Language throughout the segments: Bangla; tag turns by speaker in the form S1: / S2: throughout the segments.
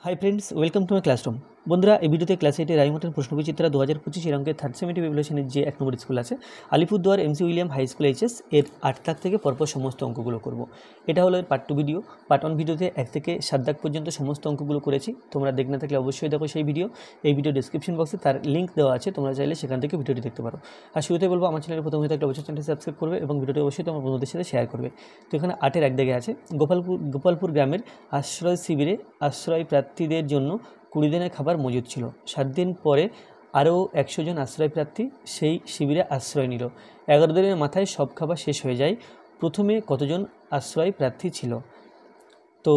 S1: Hi friends, welcome to my classroom. বন্ধুরা, এই ভিডিওতে ক্লাস 8 রায়মার্টিন প্রশ্নবিচিত্রা 2025 এর অঙ্কের থার্ড সেমিটিভ ইভ্যালুয়েশনের যে 1 নম্বর স্কুল আছে Alipurduar MC William high school HS এর 8 দাগ থেকে পরপর সমস্ত অঙ্কগুলো করব। এটা হলো এর পার্ট 2 ভিডিও। পার্ট 1 ভিডিওতে 1 থেকে 7 দাগ পর্যন্ত সমস্ত অঙ্কগুলো করেছি। তোমরা দেখে না থাকলে অবশ্যই দেখো সেই ভিডিও। এই ভিডিও ডেসক্রিপশন বক্সে তার লিঙ্ক দেওয়া আছে, তোমরা চাইলে সেখান থেকে ভিডিওটি দেখতে পারো। আর শুরুতে বলবো, আমার চ্যানেলে প্রথম হয়ে থাকলে অবশ্যই চ্যানেলটি সাবস্ক্রাইব করবে এবং ভিডিওটি অবশ্যই তোমার বন্ধুদের সাথে শেয়ার করবে। তো এখানে 8-এর 1 দাগে আছে, গোপালপুর গ্রামের আশ্রয় শিবিরে আশ্রয় প্রার্থীদের জন্য 20 দিনের খাবার মজুদ ছিল। 7 দিন পরে আরও 100 জন আশ্রয় প্রার্থী সেই শিবিরে আশ্রয় নিল। 11 দিনের মাথায় সব খাবার শেষ হয়ে যায়। প্রথমে কতজন আশ্রয় প্রার্থী ছিল? তো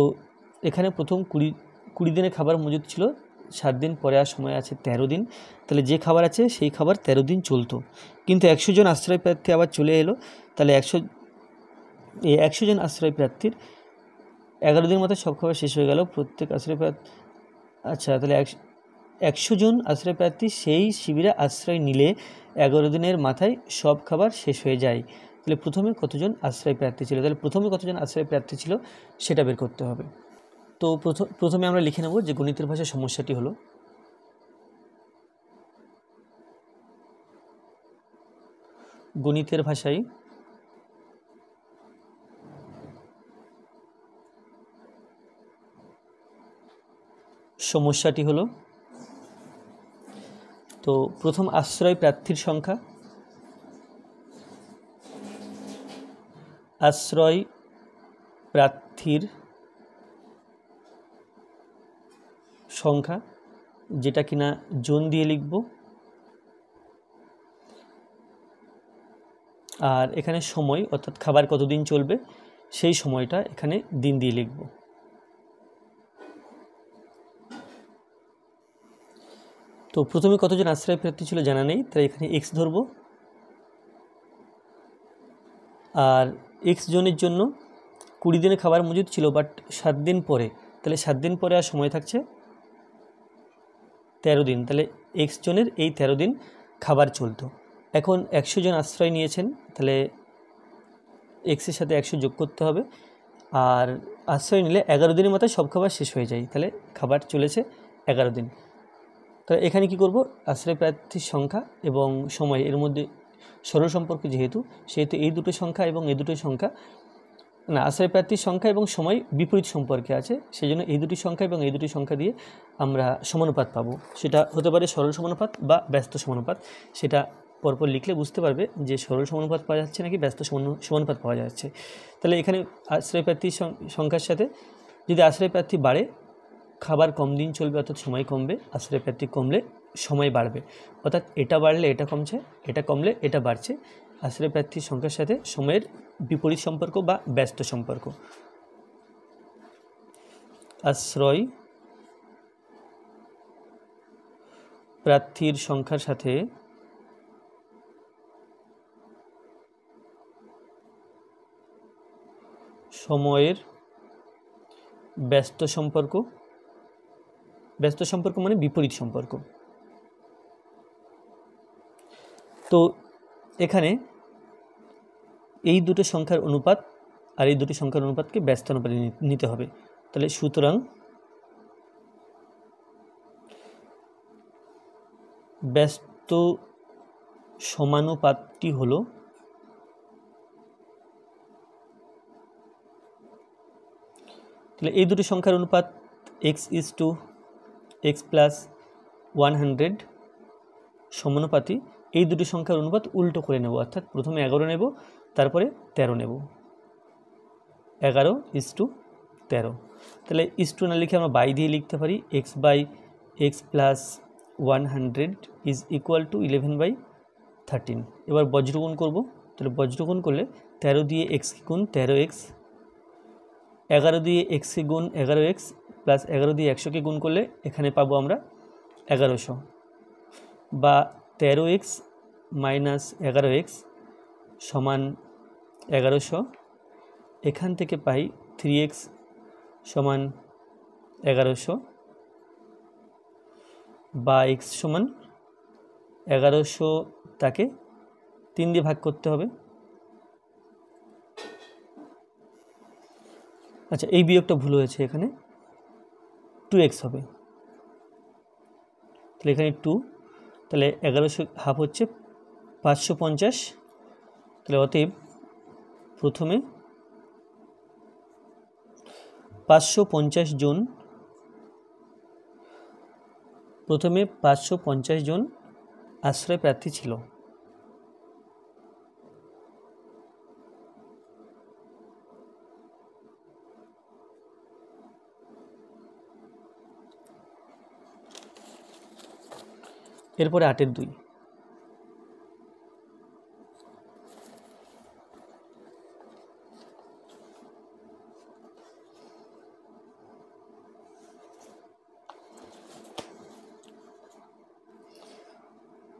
S1: এখানে প্রথম 20 দিনের খাবার মজুদ ছিল, 7 দিন পরে আর সময় আছে 13 দিন। তাহলে যে খাবার আছে সেই খাবার 13 দিন চলতো, কিন্তু 100 জন আশ্রয় প্রার্থী আবার চলে এলো। তাহলে 100 জন আশ্রয় প্রার্থীর 11 দিনের মাথায় সব খাবার শেষ হয়ে গেল। প্রত্যেক আশ্রয় প্রার্থী, আচ্ছা, তাহলে 100 জন আশ্রয় প্রার্থী সেই শিবিরে আশ্রয় নিলে 11 দিনের মাথায় সব খাবার শেষ হয়ে যায়। তাহলে প্রথমে কতজন আশ্রয় প্রার্থী ছিল? তাহলে প্রথমে কতজন আশ্রয় প্রার্থী ছিল সেটা বের করতে হবে। তো প্রথমে আমরা লিখে নেব যে গণিতের ভাষায় সমস্যাটি হলো গণিতের ভাষায় সমস্যাটি হলো, তো প্রথম আশ্রয় প্রার্থীর সংখ্যা, আশ্রয় প্রার্থীর সংখ্যা যেটা কিনা জন দিয়ে লিখব, আর এখানে সময় অর্থাৎ খাবার কতদিন চলবে সেই সময়টা এখানে দিন দিয়ে লিখব। তো প্রথমে কতজন আশ্রয় প্রার্থী ছিল জানা নেই, তাই এখানে এক্স ধরব। আর এক্স জনের জন্য 20 দিনে খাবার মজুদ ছিল, বাট 7 দিন পরে, তাহলে 7 দিন পরে আর সময় থাকছে 13 দিন। তাহলে এক্স জনের এই 13 দিন খাবার চলতো। এখন 100 জন আশ্রয় নিয়েছেন, তাহলে এক্সের সাথে 100 যোগ করতে হবে। আর আশ্রয় নিলে 11 দিনের মাথায় সব খাবার শেষ হয়ে যায়, তাহলে খাবার চলেছে 11 দিন। তাহলে এখানে কি করব, আশ্রয় প্রার্থীর সংখ্যা এবং সময় এর মধ্যে সরল সম্পর্ক যেহেতু, সেহেতু এই দুটো সংখ্যা এবং এই দুটো সংখ্যা না, আশ্রয় প্রার্থীর সংখ্যা এবং সময় বিপরীত সম্পর্কে আছে, সেই জন্য এই দুটি সংখ্যা এবং এই দুটি সংখ্যা দিয়ে আমরা সমানুপাত পাবো। সেটা হতে পারে সরল সমানুপাত বা ব্যস্ত সমানুপাত। সেটা পরপর লিখলে বুঝতে পারবে যে সরল সমানুপাত পাওয়া যাচ্ছে নাকি ব্যস্ত সমানুপাত পাওয়া যাচ্ছে। তাহলে এখানে আশ্রয় প্রার্থীর সংখ্যার সাথে যদি আশ্রয় প্রার্থী বাড়ে, খাবার কম দিন চলবে অর্থাৎ সময় কমবে, আশ্রয় প্রার্থী কমলে সময় বাড়বে, অর্থাৎ এটা বাড়লে এটা কমছে, এটা কমলে এটা বাড়ছে। আশ্রয় প্রার্থীর সংখ্যার সাথে সময়ের বিপরীত সম্পর্ক বা ব্যস্ত সম্পর্ক। আশ্রয় প্রার্থীর সংখ্যার সাথে সময়ের ব্যস্ত সম্পর্ক, ব্যস্ত সম্পর্ক মানে বিপরীত সম্পর্ক। তো এখানে এই দুটো সংখ্যার অনুপাত আর এই দুটি সংখ্যার অনুপাতকে ব্যস্ত অনুপাতে নিতে হবে। তাহলে সুতরাং ব্যস্ত সমানুপাতটি হলো তাহলে এই দুটি সংখ্যার অনুপাত x + x+100 সমানুপাতি। এই দুটি সংখ্যার অনুপাত উল্টো করে নেব, অর্থাৎ প্রথমে 11 নেব, তারপরে 13 নেব। 11:13। তাহলে ইস্টু না লিখে আমরা বাই দিয়ে লিখতে পারি, x/x+100 ইজ ইকুয়াল টু 11/13। এবার বজ্রগুণ করব, তাহলে বজ্রগুণ করলে 13 দিয়ে x গুণ 13x, 11 দিয়ে x গুণ 11x, প্লাস 11 দিয়ে 100কে গুণ করলে এখানে পাবো আমরা 1100, বা 13x - 11x সমান 1100। এখান থেকে পাই 3x সমান 1100, বা x সমান 1100, তাকে 3 দিয়ে ভাগ করতে হবে। আচ্ছা, এই বিয়োগটা ভুল হয়েছে, এখানে 2x হবে, তাহলে এখানে 2, তাহলে 1100 হাফ হচ্ছে 550, তাহলে অতএব প্রথমে 550 জন আশ্রয় প্রার্থী ছিল। এরপরে 8-এর 2,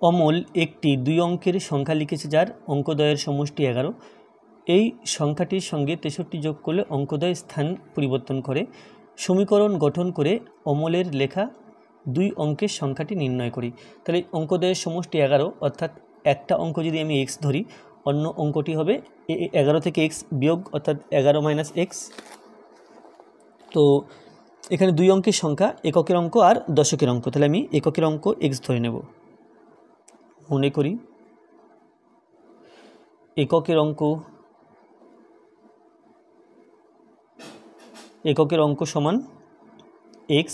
S1: অমল একটি 2 অঙ্কের সংখ্যা লিখেছে যার অঙ্কদ্বয়ের সমষ্টি 11। এই সংখ্যাটির সঙ্গে 63 যোগ করলে অঙ্কদ্বয় স্থান পরিবর্তন করে। সমীকরণ গঠন করে অমলের লেখা 2 অঙ্কের সংখ্যাটি নির্ণয় করি। তাহলে অঙ্কদ্বয়ের সমষ্টি 11, অর্থাৎ একটা অঙ্ক যদি আমি x ধরি, অন্য অঙ্কটি হবে 11 থেকে x বিয়োগ, অর্থাৎ 11 মাইনাস এক্স। তো এখানে 2 অঙ্কের সংখ্যা, এককের অঙ্ক আর দশকের অঙ্ক, তাহলে আমি এককের অঙ্ক x ধরে নেব। মনে করি এককের অঙ্ক সমান x,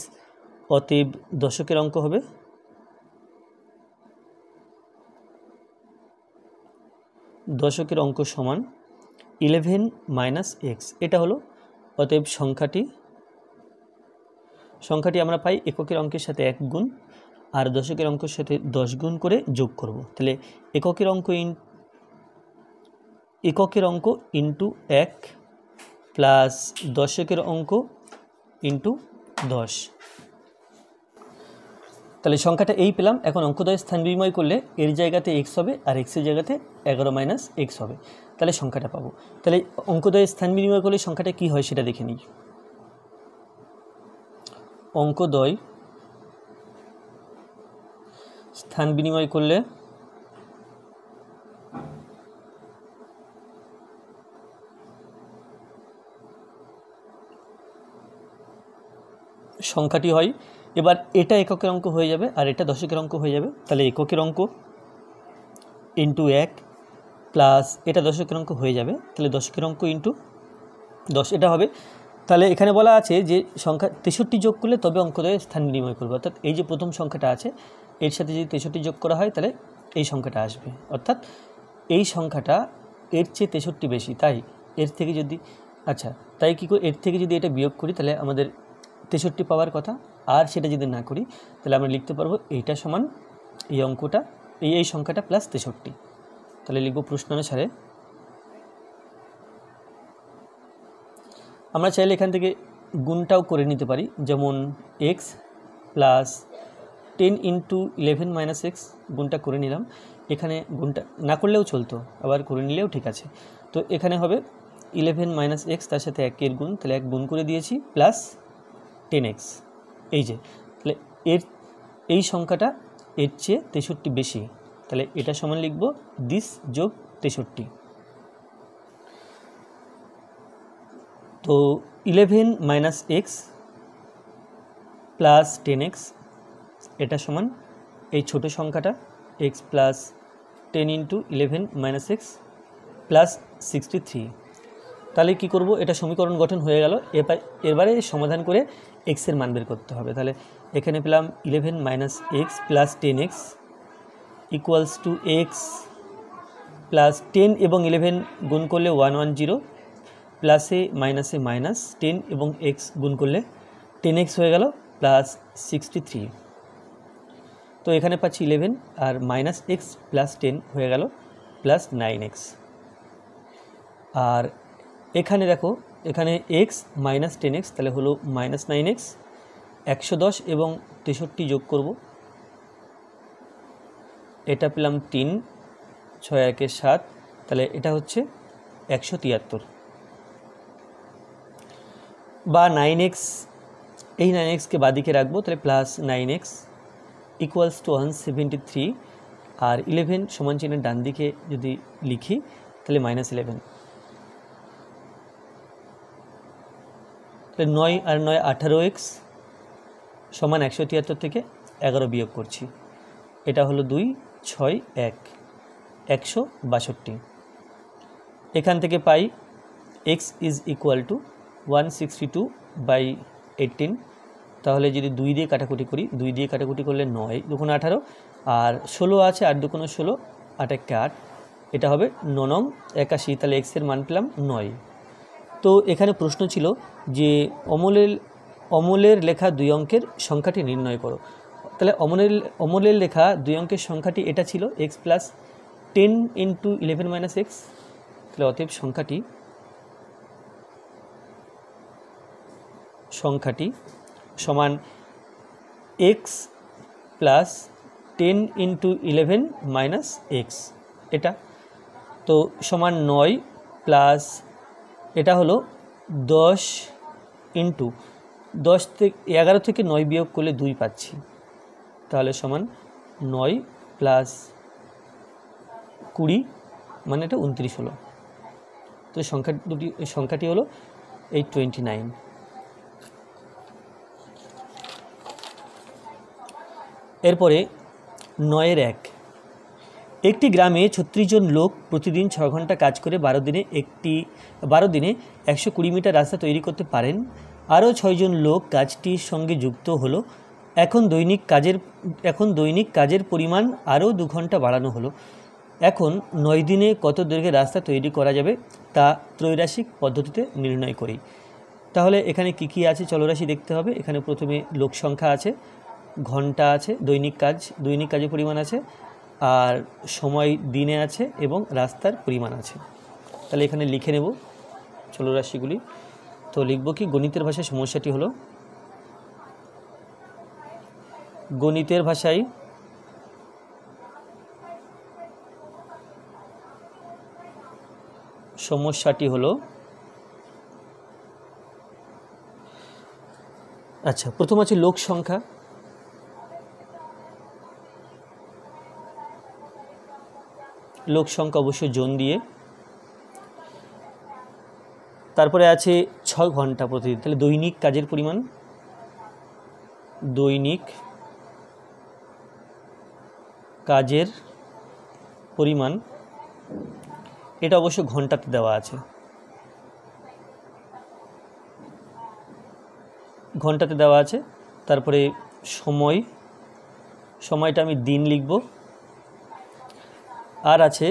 S1: অতএব দশকের অঙ্ক হবে সমান 11 মাইনাস এক্স। এটা হলো, অতএব সংখ্যাটি আমরা পাই এককের অঙ্কের সাথে 1 গুণ আর দশকের অঙ্কের সাথে 10 গুণ করে যোগ করব। তাহলে এককের অঙ্ক ইন্টু 1 প্লাস দশকের অঙ্ক ইন্টু 10, তাহলে সংখ্যাটা এই পেলাম। এখন অঙ্কদ্বয় স্থান বিনিময় করলে এর জায়গাতে x হবে আর x এর জায়গাতে 11 মাইনাস এক্স হবে, তাহলে সংখ্যাটা পাবো। তাহলে অঙ্কদ্বয় স্থান বিনিময় করলে সংখ্যাটা কি হয় সেটা দেখে নিই। অঙ্কদ্বয় স্থান বিনিময় করলে সংখ্যাটি হয়, এবার এটা এককের অঙ্ক হয়ে যাবে আর এটা দশকের অঙ্ক হয়ে যাবে। তাহলে এককের অঙ্ক ইন্টু 1 প্লাস এটা দশকের অঙ্ক হয়ে যাবে, তাহলে দশকের অঙ্ক ইন্টু 10 এটা হবে। তাহলে এখানে বলা আছে যে সংখ্যা 63 যোগ করলে তবে অঙ্কদ্বয়ের স্থান বিনিময় করবে, অর্থাৎ এই যে প্রথম সংখ্যাটা আছে এর সাথে যদি 63 যোগ করা হয় তাহলে এই সংখ্যাটা আসবে, অর্থাৎ এই সংখ্যাটা এর চেয়ে 63 বেশি। তাই এর থেকে যদি তাই কী করে, এর থেকে যদি এটা বিয়োগ করি তাহলে আমাদের 63 পাওয়ার কথা, আর সেটা যদি না করি তাহলে আমরা লিখতে পারবো এইটা সমান এই অঙ্কটা, এই সংখ্যাটা প্লাস 63। তাহলে লিখব প্রশ্নানুসারে। আমরা চাইলে এখান থেকে গুণটাও করে নিতে পারি, যেমন x plus 10 into 11 minus x, গুণটা করে নিলাম। এখানে গুণটা না করলেও চলতো, আবার করে নিলেও ঠিক আছে। তো এখানে হবে 11 মাইনাস এক্স, তার সাথে 1-এর গুণ, তাহলে 1 গুণ করে দিয়েছি, প্লাস 10x। এই যে, তাহলে এই সংখ্যাটা এর চেয়ে 63 বেশি, তাহলে এটা সমান লিখব দিস যোগ 63। তো 11 মাইনাস এক্স প্লাস 10x, এটা সমান এই ছোট সংখ্যাটা x plus 10 into 11 minus x plus 63। তাহলে কী করব, এটা সমীকরণ গঠন হয়ে গেল। এবারে সমাধান করে x এর মান বের করতে হবে। তাহলে এখানে পেলাম 11 minus x plus 10x equals to x plus 10 এবং 11 গুণ করলে 110, প্লাসে মাইনাসে মাইনাস 10 এবং x গুণ করলে 10x হয়ে গেল প্লাস 63। তো এখানে পাচ্ছি 11 আর মাইনাস এক্স প্লাস 10 হয়ে গেল প্লাস 9x। আর এখানে দেখো, এখানে x মাইনাস 10x, তাহলে হলো মাইনাস 9x। 110 এবং 63 যোগ করব, এটা পেলাম 3, 6 1 7, তাহলে এটা হচ্ছে 173 বা 9x। এই 9xকে বাদিকে রাখবো, তাহলে প্লাস 9x ইকুয়ালস টু 173, আর 11 সমান চিহ্নের ডান দিকে যদি লিখি তাহলে মাইনাস 11, তাহলে 9 আর 9 18x সমান 173 থেকে 11 বিয়োগ করছি, এটা হলো 2, 6, 1, 162। এখান থেকে পাই x ইজ ইকুয়াল টু 162/18। তাহলে যদি 2 দিয়ে কাটাকুটি করি, 2 দিয়ে কাটাকুটি করলে 9 দুগুণ 18, আর 16 আছে, 8 দুগুণ 16, 8 একে 8, এটা হবে 9 নং 81। তাহলে x এর মান পেলাম 9। তো এখানে প্রশ্ন ছিল যে অমলের লেখা 2 অঙ্কের সংখ্যাটি নির্ণয় করো। তাহলে অমলের লেখা 2 অঙ্কের সংখ্যাটি এটা ছিল x plus 10 into 11 minus x. তাহলে অতএব সংখ্যাটি সমান x plus 10 into 11 minus x, এটা তো সমান 9 প্লাস এটা হলো 10 ইন্টু 10 থেকে 11 থেকে 9 বিয়োগ করলে 2 পাচ্ছি, তাহলে সমান 9 প্লাস 20 মানে এটা 29 হলো। তো সংখ্যাটি হলো 829। এরপরে 9-এর 1। একটি গ্রামে 36 জন লোক প্রতিদিন 6 ঘন্টা কাজ করে 12 দিনে 120 মিটার রাস্তা তৈরি করতে পারেন। আরও 6 জন লোক কাজটির সঙ্গে যুক্ত হলো। এখন দৈনিক কাজের পরিমাণ আরও 2 ঘন্টা বাড়ানো হলো। এখন 9 দিনে কত দৈর্ঘ্যের রাস্তা তৈরি করা যাবে তা ত্রৈরাশিক পদ্ধতিতে নির্ণয় করি। তাহলে এখানে কি আছে চলরাশি দেখতে হবে। এখানে প্রথমে লোক সংখ্যা আছে, ঘন্টা আছে, দৈনিক কাজের পরিমাণ আছে, আর সময় দিনে আছে এবং রাস্তার পরিমাণ আছে। তাহলে এখানে লিখে নেব চলরাশিগুলি। তো লিখব কি, গণিতের ভাষায় সমস্যাটি হলো, গণিতের ভাষায় সমস্যাটি হলো, আচ্ছা প্রথম আছে লোক সংখ্যা। লোক সংখ্যা অবশ্যই জন দিয়ে। তারপরে আছে 6 ঘন্টা প্রতিদিন, তাহলে দৈনিক কাজের পরিমাণ, দৈনিক কাজের পরিমাণ, এটা অবশ্য ঘন্টাতে দেওয়া আছে, ঘন্টাতে দেওয়া আছে। তারপরে সময়টা আমি দিন লিখব। আর আছে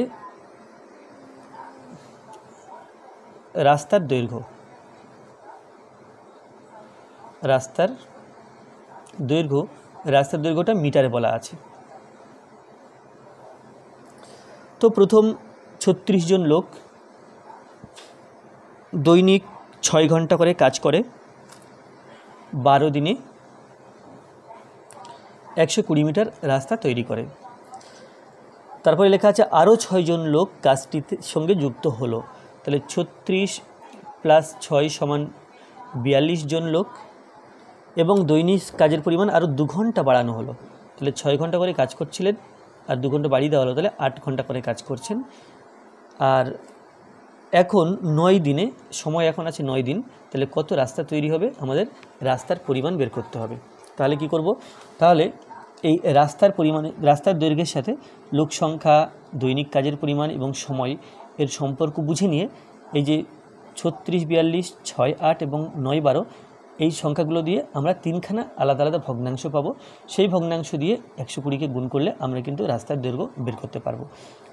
S1: রাস্তার দৈর্ঘ্য, রাস্তার দৈর্ঘ্যটা মিটারে বলা আছে। তো প্রথম 36 জন লোক দৈনিক 6 ঘন্টা করে কাজ করে, 12 দিনে 120 মিটার রাস্তা তৈরি করে। তারপরে লেখা আছে আরও 6 জন লোক কাজটির সঙ্গে যুক্ত হলো। তাহলে 36 প্লাস 6 সমান 42 জন লোক, এবং দৈনিক কাজের পরিমাণ আরও 2 ঘন্টা বাড়ানো হলো। তাহলে 6 ঘন্টা করে কাজ করছিলেন আর 2 ঘন্টা বাড়িয়ে দেওয়া হলো, তাহলে 8 ঘন্টা করে কাজ করছেন। আর এখন 9 দিনে, সময় এখন আছে 9 দিন, তাহলে কত রাস্তা তৈরি হবে, আমাদের রাস্তার পরিমাণ বের করতে হবে। তাহলে কি করব, তাহলে এই রাস্তার দৈর্ঘ্যের সাথে লোক সংখ্যা, দৈনিক কাজের পরিমাণ এবং সময় এর সম্পর্ক বুঝে নিয়ে এই যে 36, 42, 6, 8 এবং 9, 12 এই সংখ্যাগুলো দিয়ে আমরা 3খানা আলাদা আলাদা ভগ্নাংশ পাবো। সেই ভগ্নাংশ দিয়ে 120কে গুণ করলে আমরা কিন্তু রাস্তার দৈর্ঘ্য বের করতে পারবো।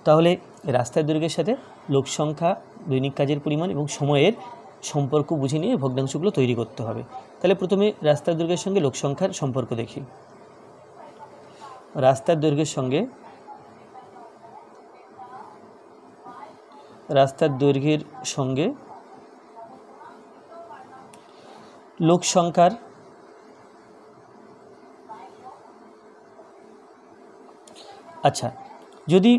S1: তাহলে রাস্তার দৈর্ঘ্যের সাথে লোক সংখ্যা, দৈনিক কাজের পরিমাণ এবং সময়ের সম্পর্ক বুঝে নিয়ে ভগ্নাংশগুলো তৈরি করতে হবে। তাহলে প্রথমে রাস্তার দৈর্ঘ্যের সঙ্গে লোক সংখ্যার সম্পর্ক দেখি। রাস্তার দৈর্ঘ্যের সঙ্গে লোক সংখ্যার আচ্ছা, যদি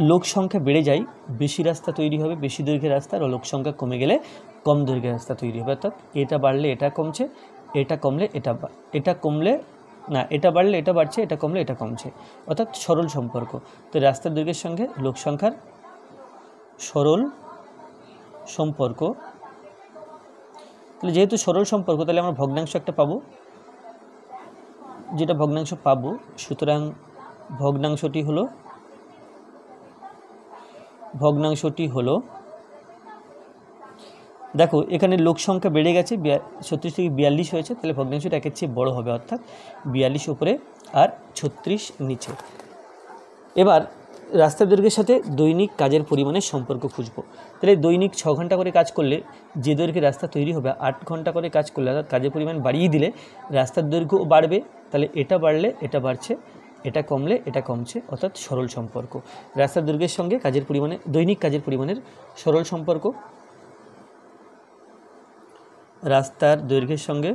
S1: লোক সংখ্যা বেড়ে যায় বেশি রাস্তা তৈরি হবে, বেশি দৈর্ঘ্যের রাস্তা, আর লোক সংখ্যা কমে গেলে কম দৈর্ঘ্যের রাস্তা তৈরি হবে। অর্থাৎ এটা বাড়লে এটা কমছে, এটা কমলে এটা বাড়লে এটা বাড়ছে, এটা কমলে এটা কমছে, অর্থাৎ সরল সম্পর্ক। তো রাস্তার দৈর্ঘ্যের সঙ্গে লোক সংখ্যার সরল সম্পর্ক, তাহলে যেহেতু সরল সম্পর্ক তাহলে আমরা ভগ্নাংশ একটা পাবো, যেটা ভগ্নাংশ পাবো, সুতরাং ভগ্নাংশটি হলো দেখো এখানে লোক সংখ্যা বেড়ে গেছে, 36 থেকে 42 হয়েছে, তাহলে ভগ্নাংশটা একের চেয়ে বড় হবে, অর্থাৎ 42 উপরে আর 36 নিচে। এবার রাস্তার দৈর্ঘ্যের সাথে দৈনিক কাজের পরিমাণের সম্পর্ক খুঁজবো। তাহলে দৈনিক 6 ঘন্টা করে কাজ করলে যে দৈর্ঘ্যে রাস্তা তৈরি হবে, 8 ঘন্টা করে কাজ করলে অর্থাৎ কাজের পরিমাণ বাড়িয়ে দিলে রাস্তার দৈর্ঘ্য বাড়বে। তাহলে এটা বাড়লে এটা বাড়ছে, এটা কমলে এটা কমছে, অর্থাৎ সরল সম্পর্ক। রাস্তার দৈর্ঘ্যের সঙ্গে কাজের পরিমাণে দৈনিক কাজের পরিমাণের সরল সম্পর্ক। রাস্তার দৈর্ঘ্যের সঙ্গে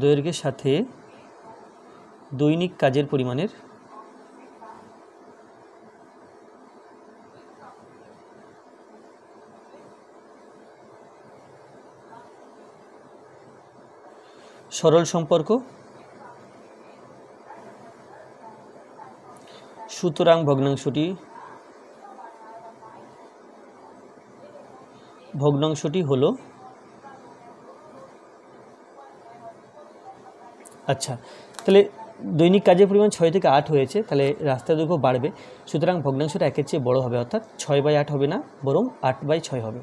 S1: দৈর্ঘ্যের সাথে দৈনিক কাজের পরিমাণের সরল সম্পর্ক। সুতরাং ভগ্নাংশটি হলো, আচ্ছা তাহলে দৈনিক কাজের পরিমাণ 6 থেকে 8 হয়েছে, তাহলে রাস্তার দৈর্ঘ্য বাড়বে, সুতরাং ভগ্নাংশটা একের চেয়ে বড় হবে, অর্থাৎ 6/8 হবে না, বরং 8/6 হবে,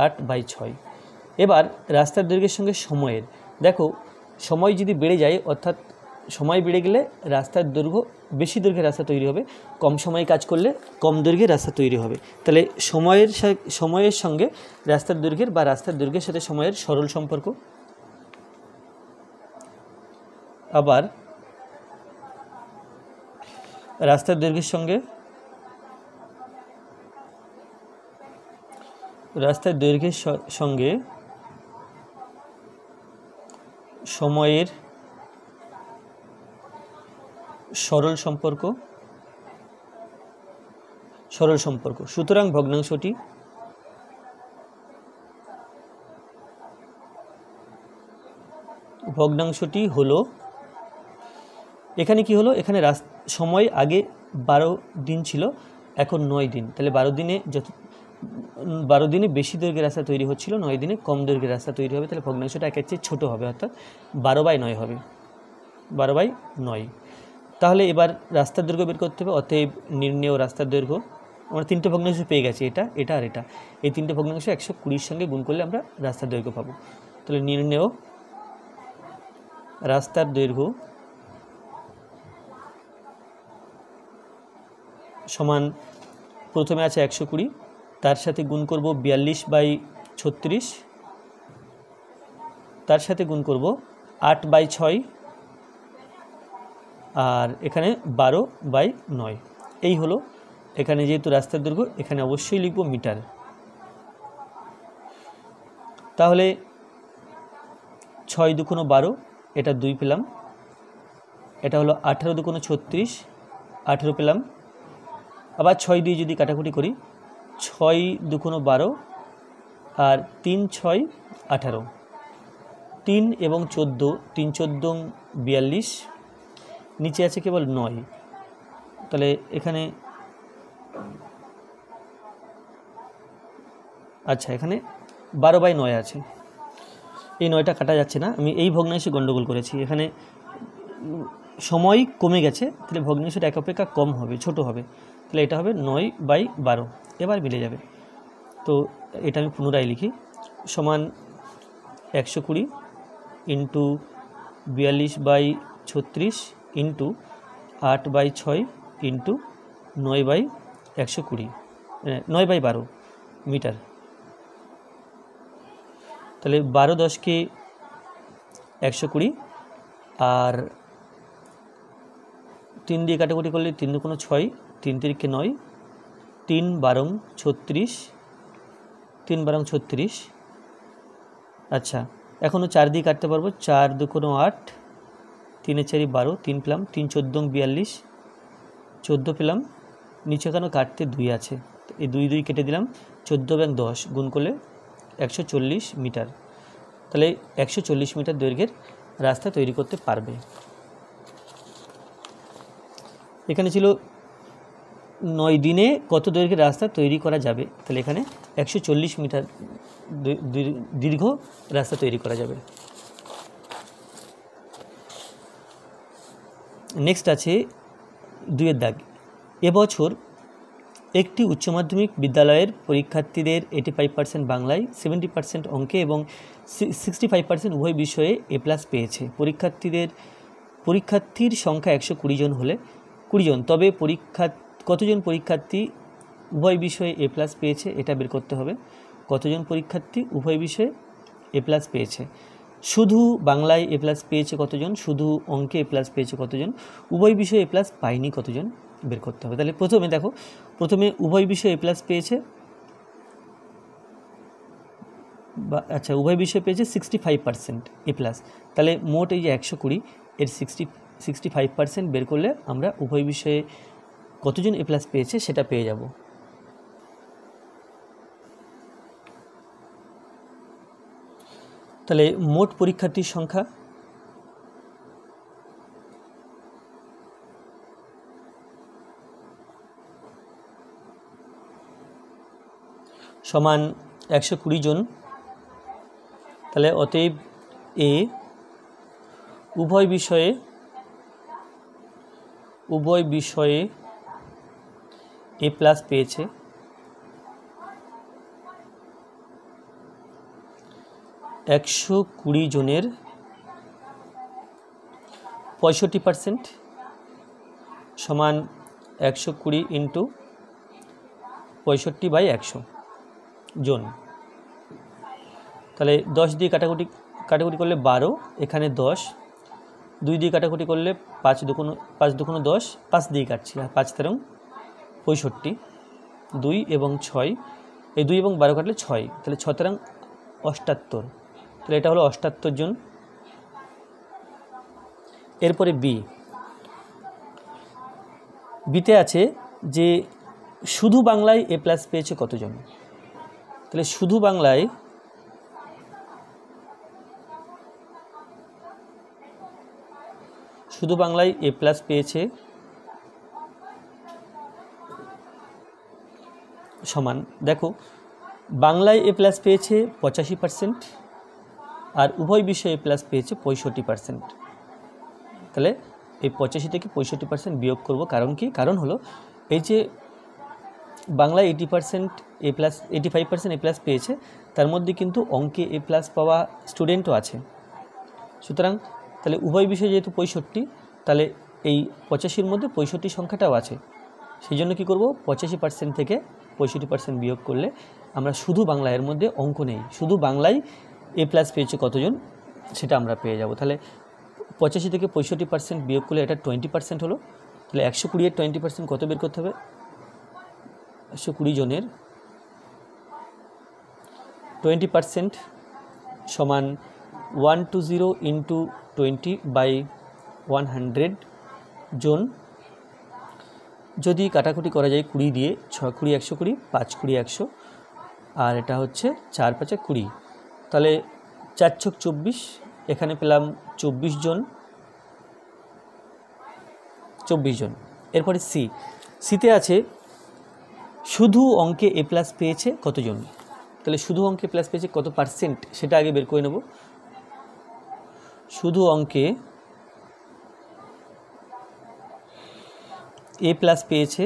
S1: 8/6। এবার রাস্তার দৈর্ঘ্যের সঙ্গে সময়ের, দেখো সময় যদি বেড়ে যায়, অর্থাৎ সময় বেড়ে গেলে রাস্তার দৈর্ঘ্য, বেশি দৈর্ঘ্যের রাস্তা তৈরি হবে, কম সময়ে কাজ করলে কম দৈর্ঘ্যের রাস্তা তৈরি হবে। তাহলে সময়ের সঙ্গে রাস্তার দৈর্ঘ্যের বা রাস্তার দৈর্ঘ্যের সাথে সময়ের সরল সম্পর্ক। আবার রাস্তার দৈর্ঘ্যের সঙ্গে সময়ের সরল সম্পর্ক। সুতরাং ভগ্নাংশটি হলো, এখানে কি হলো, এখানে সময় আগে 12 দিন ছিল, এখন 9 দিন, তাহলে 12 দিনে বেশি দৈর্ঘ্যের রাস্তা তৈরি হচ্ছিল, 9 দিনে কম দৈর্ঘ্যের রাস্তা তৈরি হবে, তাহলে ভগ্নাংশটা একের চেয়ে ছোটো হবে, অর্থাৎ 12/9 হবে, 12/9। তাহলে এবার রাস্তার দৈর্ঘ্য বের করতে হবে, অতএব নির্ণেয় রাস্তার দৈর্ঘ্য, আমরা 3টে ভগ্নাংশ পেয়ে গেছি, এটা আর এটা, এই 3টে ভগ্নাংশ 120-র সঙ্গে গুণ করলে আমরা রাস্তার দৈর্ঘ্য পাবো। তাহলে নির্ণেয় রাস্তার দৈর্ঘ্য সমান, প্রথমে আছে 120, তার সাথে গুণ করব 42/36, তার সাথে গুণ করব 8/6, আর এখানে 12/9। এই হলো, এখানে যেহেতু রাস্তার দৈর্ঘ্য, এখানে অবশ্যই লিখব মিটার। তাহলে 6 দুগুণ 12, এটা 2 পেলাম, এটা হলো 18 দুগুণ 36, 18 পেলাম। আবার 6 দিয়ে যদি কাটাকুটি করি, 6 দুগুণ 12 আর 3 6 18, 3 এবং 14, 3 14 42, নিচে আছে কেবল 9, তাহলে এখানে, আচ্ছা এখানে 12/9 আছে, এই 9টা কাটা যাচ্ছে না, আমি এই ভগ্নাংশে গণ্ডগোল করেছি, এখানে সময় কমে গেছে, তাহলে ভগ্নাংশটা এক অপেক্ষা কম হবে, ছোট হবে, তাহলে এটা হবে 9/12, এবার মিলে যাবে। তো এটা আমি পুনরায় লিখি, সমান 120 ইন্টু 42/36 ইন্টু 8/6 ইন্টু 9/120, 9/12 মিটার। তাহলে 12 10কে 120, আর 3 দিয়ে কাটাকুটি করলে 3 দুগুণ 6, 3 3 9, 3 12 36, 3 12 36। আচ্ছা এখনও 4 দিয়ে কাটতে পারবো, 4 দুগুণ 8, 3 4 12, 3 পেলাম, 3 14 42, 14 পেলাম, নিচে কেন কাটতে 2 আছে, এই 2 2 কেটে দিলাম, 14 এবং 10 গুণ করলে 140 মিটার। তাহলে 140 মিটার দৈর্ঘ্যের রাস্তা তৈরি করতে পারবে। এখানে ছিল 9 দিনে কত দৈর্ঘ্যের রাস্তা তৈরি করা যাবে, তাহলে এখানে 140 মিটার দীর্ঘ রাস্তা তৈরি করা যাবে। নেক্সট আছে 2 দাগ, এবছর একটি উচ্চ মাধ্যমিক বিদ্যালয়ের পরীক্ষার্থীদের 85% বাংলায়, 70% অঙ্কে এবং 65% উভয় বিষয়ে A+ পেয়েছে। পরীক্ষার্থীর সংখ্যা 120 জন হলে 20 জন, তবে কতজন পরীক্ষার্থী উভয় বিষয়ে A+ পেয়েছে এটা বের করতে হবে। কতজন পরীক্ষার্থী উভয় বিষয়ে A+ পেয়েছে? শুধু বাংলায় A+ পেয়েছে কতজন, শুধু অঙ্কে A+ পেয়েছে কতজন, উভয় বিষয়ে A+ পায়নি কতজন বের করতে হবে। তাহলে প্রথমে দেখো, প্রথমে উভয় বিষয়ে A+ পেয়েছে, আচ্ছা উভয় বিষয়ে পেয়েছে 65% A+। তাহলে মোট এই যে 120 এর 65% বের করলে আমরা উভয় বিষয়ে কতজন A+ পেয়েছে সেটা পেয়ে যাব। তাহলে মোট পরীক্ষার্থীর সংখ্যা সমান 120 জন। তাহলে অতএব উভয় বিষয়ে A+ পেয়েছে, 120 জনের 65% সমান 120 × 65/100 জন। তাহলে 10 দিয়ে কাটাকুটি করলে 12, এখানে 10, 2 দিয়ে কাটাকুটি করলে 5 দুগুণ 10, 5 দিয়ে কাটছি, আর 5 তেরং 65, 2 এবং 6, এই 2 এবং 12 কাটলে 6, তাহলে 6 তেরং 78, তাহলে এটা হলো 78 জন। এরপরে বিতে আছে যে শুধু বাংলায় A+ পেয়েছে কতজন। তাহলে শুধু বাংলায় A+ পেয়েছে সমান, দেখো বাংলায় A+ পেয়েছে 85% আর উভয় বিষয়ে A+ পেয়েছে 65%। তাহলে এই 85 থেকে 65% বিয়োগ করব, কারণ কি? কারণ হলো এই যে বাংলায় 85% A+ পেয়েছে, তার মধ্যে কিন্তু অঙ্কে A+ পাওয়া স্টুডেন্টও আছে। সুতরাং তাহলে উভয় বিষয়ে যেহেতু 65, তাহলে এই 85-র মধ্যে 65 সংখ্যাটাও আছে। সেই জন্য কী করব, 85% থেকে 65% বিয়োগ করলে আমরা শুধু বাংলা, এর মধ্যে অঙ্ক নেই, শুধু বাংলায় A+ পেয়েছে কতজন সেটা আমরা পেয়ে যাব। তাহলে 85 থেকে 65% বিয়োগ করলে এটা 20% হলো। তাহলে 120 এর 20% কত বের করতে হবে? 120 জনের 20% সমান 120 × 20/100 জন। যদি কাটাকুটি করা যায় 20 দিয়ে, 6 20 120, 5 20 100, আর এটা হচ্ছে 4 5 20, তাহলে 4 ছক 24, এখানে পেলাম 24 জন। এরপরে সিতে আছে শুধু অঙ্কে A+ পেয়েছে কতজন। তাহলে শুধু অঙ্কে A+ পেয়েছে কত পার্সেন্ট সেটা আগে বের করে নেব। শুধু অঙ্কে A+ পেয়েছে,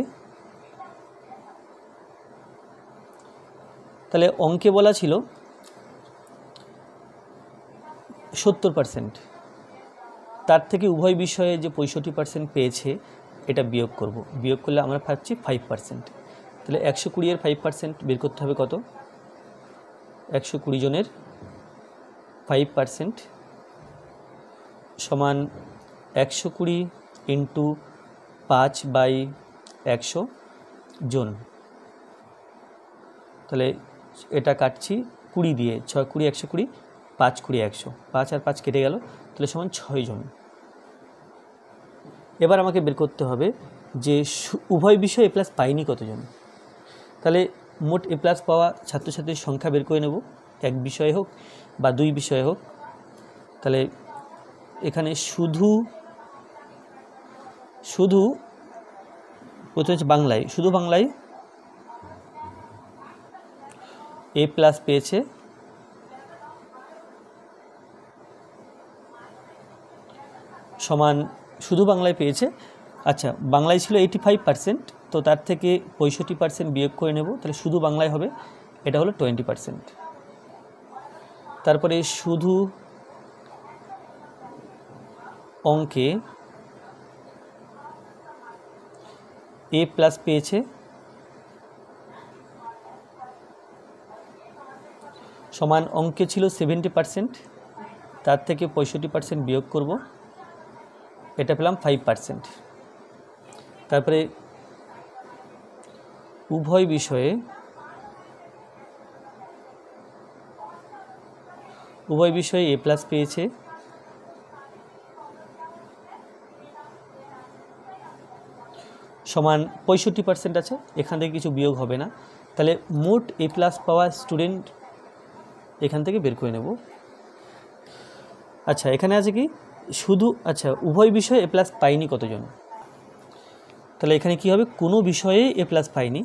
S1: তাহলে অঙ্কে বলা ছিল 70%, তার থেকে উভয় বিষয়ে যে 65% পেয়েছে এটা বিয়োগ করব। বিয়োগ করলে আমরা পাচ্ছি 5%। তাহলে 120 এর 5% বের করতে হবে কত? 120 জনের 5% সমান 120 × 5/100 জন। তাহলে এটা কাটছি 20 দিয়ে, 6 20 120, 5 20 100, 5 আর 5 কেটে গেল, তাহলে সমান 6 জন। এবার আমাকে বের করতে হবে যে উভয় বিষয়ে A+ পায়নি কতজন। তাহলে মোট A+ পাওয়া ছাত্রছাত্রীর সংখ্যা বের করে নেব, এক বিষয়ে হোক বা দুই বিষয়ে হোক। তাহলে এখানে শুধু প্রথমে হচ্ছে বাংলায়, শুধু বাংলায় A+ পেয়েছে সমান শুধু বাংলায় পেয়েছে। আচ্ছা, বাংলায় ছিল 85%, তো তার থেকে 65% বিয়োগ করে নেব, তাহলে শুধু বাংলায় হবে, এটা হলো 20%। তারপরে শুধু অঙ্কে A+ পেয়েছে, সমান অঙ্কে ছিল 70%, তার থেকে 65% বিয়োগ করব, এটা পেলাম 5%। তারপরে উভয় বিষয়ে A+ পেয়েছে, সমান 65% আছে, এখান থেকে কিছু বিয়োগ হবে না, তাহলে মোট A+ পাওয়া স্টুডেন্ট এখান থেকে বের করে নেব। আচ্ছা, এখানে আছে কি শুধু, আচ্ছা উভয় বিষয়ে A+ পাইনি কতজন, তাহলে এখানে কি হবে, কোনো বিষয়ে A+ পাইনি,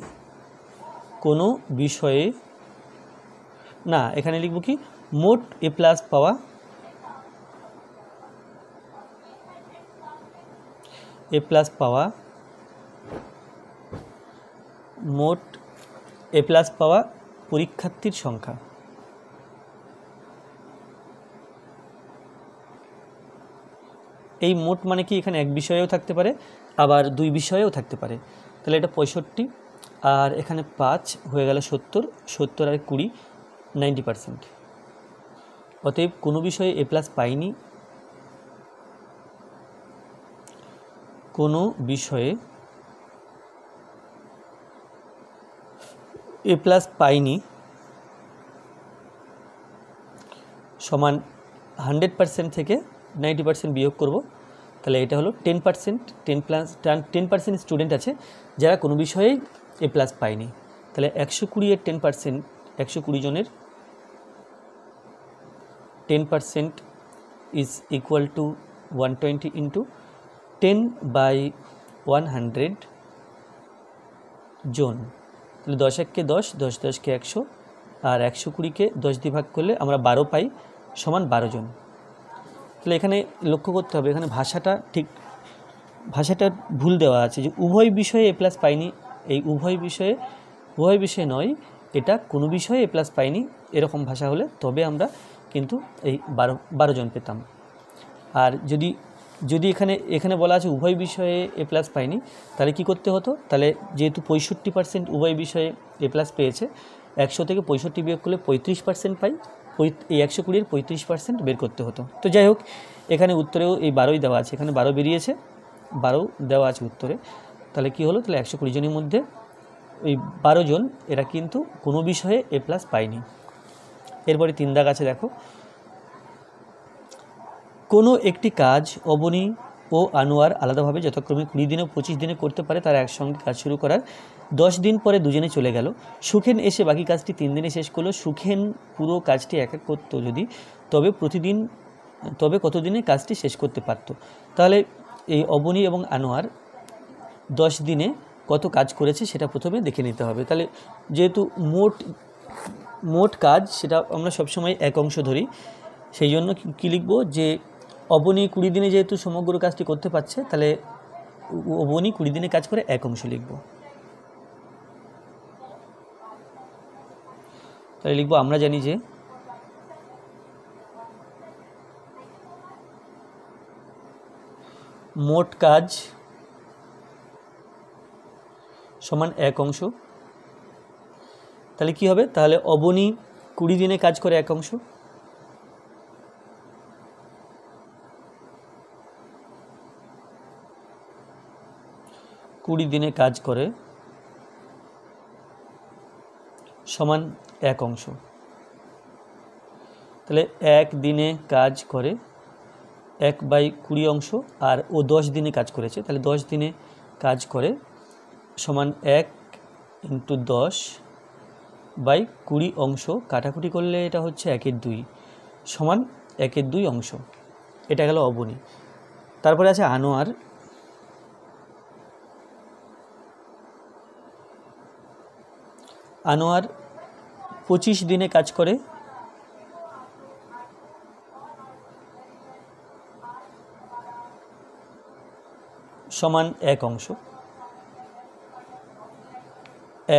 S1: কোনো বিষয়ে না, এখানে লিখব কি মোট A+ পাওয়া মোট A+ পাওয়া পরীক্ষার্থীর সংখ্যা। এই মোট মানে কি, এখানে এক বিষয়েও থাকতে পারে, আবার দুই বিষয়েও থাকতে পারে, তাহলে এটা 65, আর এখানে 5 হয়ে গেল 70, 70 আর 20, 90%। অতএব কোনো বিষয়ে A+ পাইনি, কোনো বিষয়ে A+ পাইনি সমান 100% থেকে 90% বিয়োগ করব, তাহলে এটা হলো 10%। 10% স্টুডেন্ট আছে যারা কোনো বিষয়েই A+ পায়নি, তাহলে 120 এর 10%, 120 জনের 10% ইজ ইকুয়াল টু 120 ইন্টু 10/100 জন, তাহলে 10 1 10, 10 10 100, আর 120কে 10 দিয়ে ভাগ করলে আমরা 12 পাই, সমান 12 জন। তাহলে এখানে লক্ষ্য করতে হবে, এখানে ভাষাটা ভুল দেওয়া আছে, যে উভয় বিষয়ে A+ পাইনি, এই উভয় বিষয়ে নয়, এটা কোনো বিষয়ে A+ পাইনি, এরকম ভাষা হলে তবে আমরা কিন্তু এই 12 জন পেতাম। আর যদি এখানে বলা আছে উভয় বিষয়ে A+ পাইনি, তাহলে কি করতে হতো, তাহলে যেহেতু 65% উভয় বিষয়ে A+ পেয়েছে, 100 থেকে 65 বিয়োগ করলে 35% পাই, এই 120-এর 35% বের করতে হতো। তো যাই হোক, এখানে উত্তরেও এই 12ই দেওয়া আছে, এখানে 12 বেরিয়েছে, 12 দেওয়া আছে উত্তরে, তাহলে কি হলো, তাহলে 120 জনের মধ্যে ওই 12 জন এরা কিন্তু কোনো বিষয়ে A+ পায়নি। এরপরে 3 দাগ আছে, দেখো, কোনো একটি কাজ অবনী ও আনোয়ার আলাদাভাবে যথাক্রমে 20 দিনে ও 25 দিনে করতে পারে, তারা একসঙ্গে কাজ শুরু করার 10 দিন পরে দুজনে চলে গেল। সুখেন এসে বাকি কাজটি 3 দিনে শেষ করলো। সুখেন পুরো কাজটি এক করতো যদি, তবে কতদিনে কাজটি শেষ করতে পারত। তাহলে এই অবনী এবং আনোয়ার 10 দিনে কত কাজ করেছে সেটা প্রথমে দেখে নিতে হবে। তাহলে যেহেতু মোট কাজ সেটা আমরা সবসময় এক অংশ ধরি, সেই জন্য কী লিখব, যে অবনী 20 দিনে যেহেতু সমগ্র কাজটি করতে পারছে, তাহলে অবনী 20 দিনে কাজ করে এক অংশ লিখব। তাহলে লিখব, আমরা জানি যে মোট কাজ সমান এক অংশ। তাহলে কি হবে, তাহলে অবনী 20 দিনে কাজ করে এক অংশ, দিনে কাজ করে সমান এক অংশ। তাহলে 1 দিনে কাজ করে 1/20 অংশ, আর ও 10 দিনে কাজ করেছে, তাহলে 10 দিনে কাজ করে সমান 1 × 10/20 অংশ, কাটাকুটি করলে এটা হচ্ছে 1/2 সমান 1/2 অংশ। এটা গেল অবনী। তারপরে আছে আনোয়ার। আনোয়ার 25 দিনে কাজ করে 25 সমান 1 অংশ।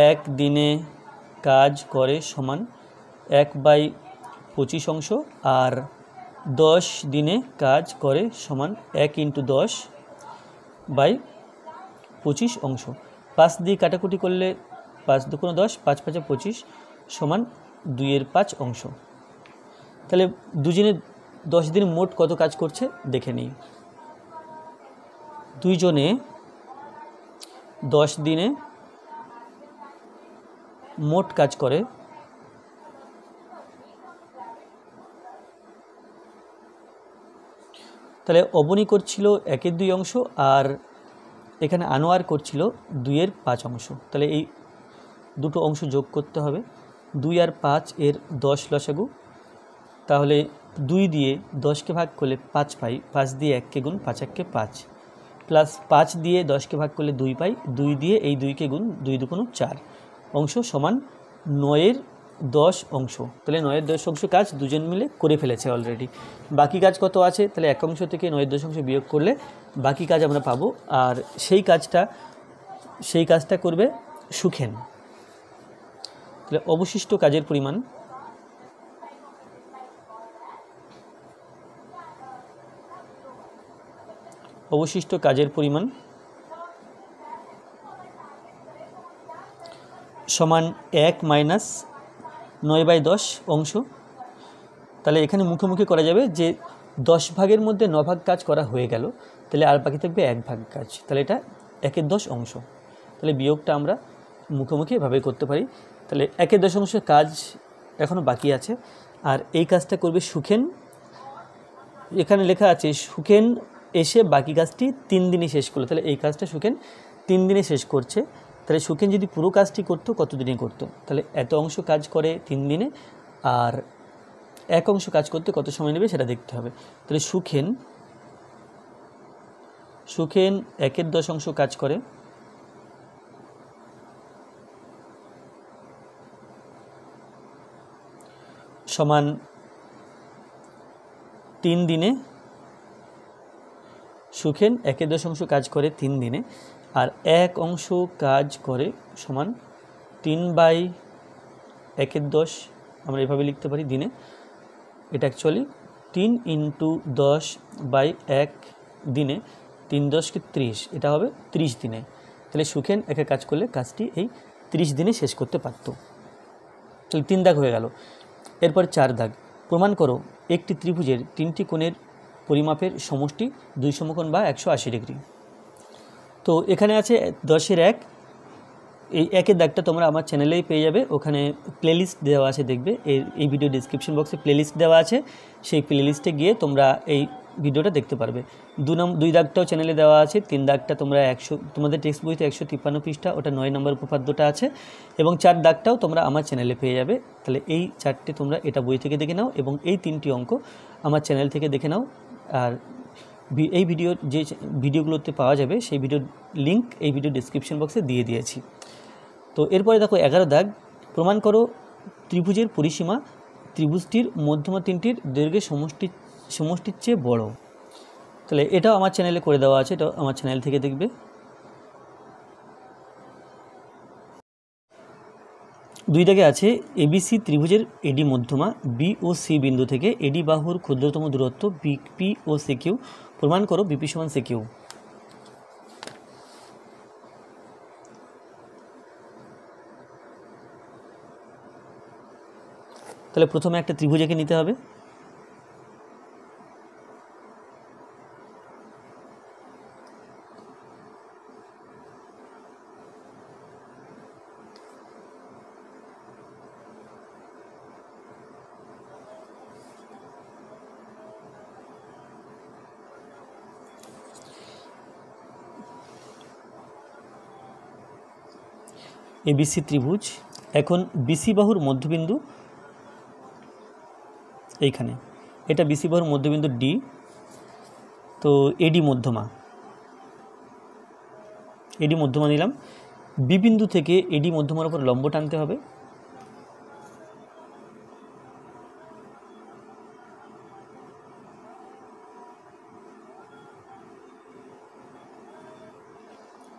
S1: 1 দিনে কাজ করে সমান 1/25 অংশ, আর 10 দিনে কাজ করে সমান 1 × 10/25 অংশ। 5 দিয়ে কাটাকুটি করলে 5 × 2 = 10, 5 × 5 = 25 সমান 2/5 অংশ। তাহলে দুজনে 10 দিন মোট কত কাজ করছে দেখে নিই। দুইজনে 10 দিনে মোট কাজ করে তাহলে অবনী করছিল 1/2 অংশ, আর এখানে আনোয়ার করছিল 2/5 অংশ। তাহলে এই দুটো অংশ যোগ করতে হবে। 2 আর 5 এর 10 লসাগু, তাহলে 2 দিয়ে 10কে ভাগ করলে 5 পাই, 5 দিয়ে 1কে গুণ, 5 × 1 = 5, প্লাস 5 দিয়ে 10কে ভাগ করলে 2 পাই, 2 দিয়ে এই 2কে গুণ, 2 × 2 = 4 অংশ সমান 9/10 অংশ। তাহলে 9/10 অংশ কাজ দুজন মিলে করে ফেলেছে অলরেডি। বাকি কাজ কত আছে? তাহলে 1 অংশ থেকে 9/10 অংশ বিয়োগ করলে বাকি কাজ আমরা পাবো, আর সেই কাজটা করবে সুখেন। তাহলে অবশিষ্ট কাজের পরিমাণ সমান 1 - 9/10 অংশ। তাহলে এখানে মুখোমুখি করা যাবে যে 10 ভাগের মধ্যে 9 ভাগ কাজ করা হয়ে গেল, তাহলে আর বাকি থাকবে 1 ভাগ কাজ, তাহলে এটা 1/10 অংশ। তাহলে বিয়োগটা আমরা মুখোমুখি এভাবে করতে পারি। তাহলে 1/10 অংশ কাজ এখনও বাকি আছে, আর এই কাজটা করবে সুখেন। এখানে লেখা আছে সুখেন এসে বাকি কাজটি 3 দিনে শেষ করলো। তাহলে এই কাজটা সুখেন 3 দিনে শেষ করছে। তাহলে সুখেন যদি পুরো কাজটি করতো কত দিনে করতো? তাহলে এত অংশ কাজ করে 3 দিনে, আর 1 অংশ কাজ করতে কত সময় নেবে সেটা দেখতে হবে। তাহলে সুখেন 1/10 অংশ কাজ করে সমান 3 দিনে। সুখেন 1/10 অংশ কাজ করে 3 দিনে, আর 1 অংশ কাজ করে সমান 3/1/10, আমরা এভাবে লিখতে পারি দিনে। এটা অ্যাকচুয়ালি 3 × 10/1 দিনে, 3 × 10 = 30, এটা হবে 30 দিনে। তাহলে সুখেন একা কাজ করলে কাজটি এই 30 দিনে শেষ করতে পারত। তাহলে 3 দাগ হয়ে গেল। এরপর 4 দাগ, প্রমাণ করো একটি ত্রিভুজের 3টি কোণের পরিমাপের সমষ্টি 2 সমকোণ বা 180 ডিগ্রি। তো এখানে আছে 10-এর 1, এই 1-এর দাগটা তোমরা আমার চ্যানেলেই পেয়ে যাবে, ওখানে প্লেলিস্ট দেওয়া আছে, দেখবে এই ভিডিও ডিসক্রিপশন বক্সে প্লেলিস্ট দেওয়া আছে, সেই প্লেলিস্টে গিয়ে তোমরা এই ভিডিওটা দেখতে পারবে। 2 দাগটাও চ্যানেলে দেওয়া আছে, 3 দাগটা তোমরা তোমাদের টেক্সট বইতে 153 পৃষ্ঠা, ওটা 9 নম্বর উপপাদ্যটা আছে, এবং 4 দাগটাও তোমরা আমার চ্যানেলে পেয়ে যাবে। তাহলে এই 4টে তোমরা এটা বই থেকে দেখে নাও, এবং এই 3টি অঙ্ক আমার চ্যানেল থেকে দেখে নাও। আর এই যে ভিডিওগুলোতে পাওয়া যাবে সেই ভিডিওর লিঙ্ক এই ভিডিও ডিসক্রিপশন বক্সে দিয়ে দিয়েছি। তো এরপরে দেখো 11 দাগ, প্রমাণ করো ত্রিভুজের পরিসীমা ত্রিভুজটির মধ্যমা তিনটির দৈর্ঘ্যের সমষ্টির চেয়ে বড়। তাহলে এটাও আমার চ্যানেলে করে দেওয়া আছে, এটাও আমার চ্যানেল থেকে দেখবে। 2 দাগে আছে এবিসি ত্রিভুজের এডি মধ্যমা বি ও সি বিন্দু থেকে এডি বাহুর ক্ষুদ্রতম দূরত্ব বিপি ও সিকিউ, প্রমাণ করো বিপি সমান সিকিউ। তাহলে প্রথমে একটা ত্রিভুজ এঁকে নিতে হবে। এবিসি ত্রিভুজ, এখন বিসি বাহুর মধ্যবিন্দু এইখানে, এটা বিসি বাহুর মধ্যবিন্দু ডি। তো এডি মধ্যমা নিলাম। বি বিন্দু থেকে এডি মধ্যমার উপর লম্ব টানতে হবে।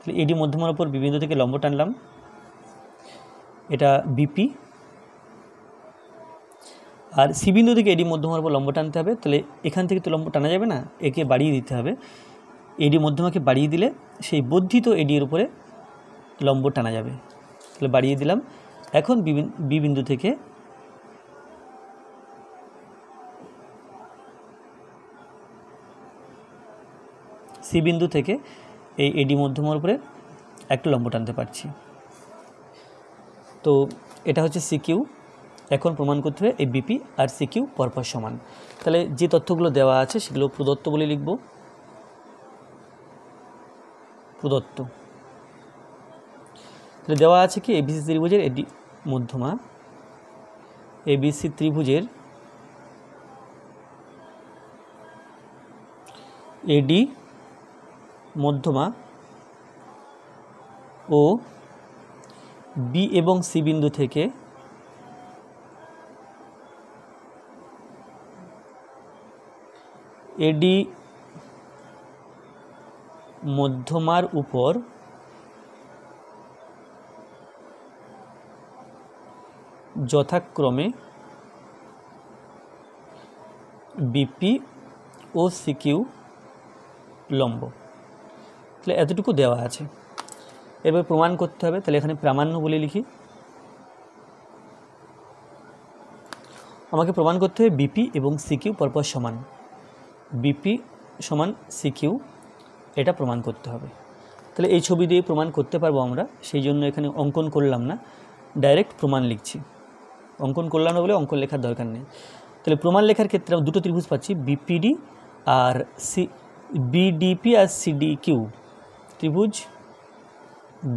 S1: তাহলে এডি মধ্যমার উপর বি বিন্দু থেকে লম্ব টানলাম, এটা বিপি, আর সি বিন্দু থেকে এডি মধ্যমার উপর লম্ব টানতে হবে। তাহলে এখান থেকে তো লম্ব টানা যাবে না, একে বাড়িয়ে দিতে হবে। এডি মধ্যমাকে বাড়িয়ে দিলে সেই বর্ধিত এডি এর উপরে লম্ব টানা যাবে। তাহলে বাড়িয়ে দিলাম। এখন বি বিন্দু থেকে সি বিন্দু থেকে এই এডি মধ্যমার উপরে একটা লম্ব টানতে পারছি। তো এটা হচ্ছে সিকিউ। এখন প্রমাণ করতে হবে এই বিপি আর সিকিউ পরপর সমান। তাহলে যে তথ্যগুলো দেওয়া আছে সেগুলো প্রদত্ত বলে লিখব। প্রদত্ত তাহলে দেওয়া আছে কি এবিসি ত্রিভুজের এডি মধ্যমা, এবিসি ত্রিভুজের এডি মধ্যমা ও বি এবং সি বিন্দু থেকে এডি মধ্যমার উপর যথাক্রমে বিপি ও সিকিউ লম্ব। তাহলে এতটুকু দেওয়া আছে, এবার প্রমাণ করতে হবে। তাহলে এখানে প্রামাণ্য বলে লিখি। আমাকে প্রমাণ করতে হবে বিপি এবং সিকিউ পরপর সমান, বিপি সমান সিকিউ, এটা প্রমাণ করতে হবে। তাহলে এই ছবি দিয়ে প্রমাণ করতে পারবো আমরা, সেই জন্য এখানে অঙ্কন করলাম না, ডাইরেক্ট প্রমাণ লিখছি। অঙ্কন করলাম না বলে অঙ্কন লেখার দরকার নেই। তাহলে প্রমাণ লেখার ক্ষেত্রে আমরা দুটো ত্রিভুজ পাচ্ছি, বিপিডি আর বিডিপি আর সিডিকিউ। ত্রিভুজ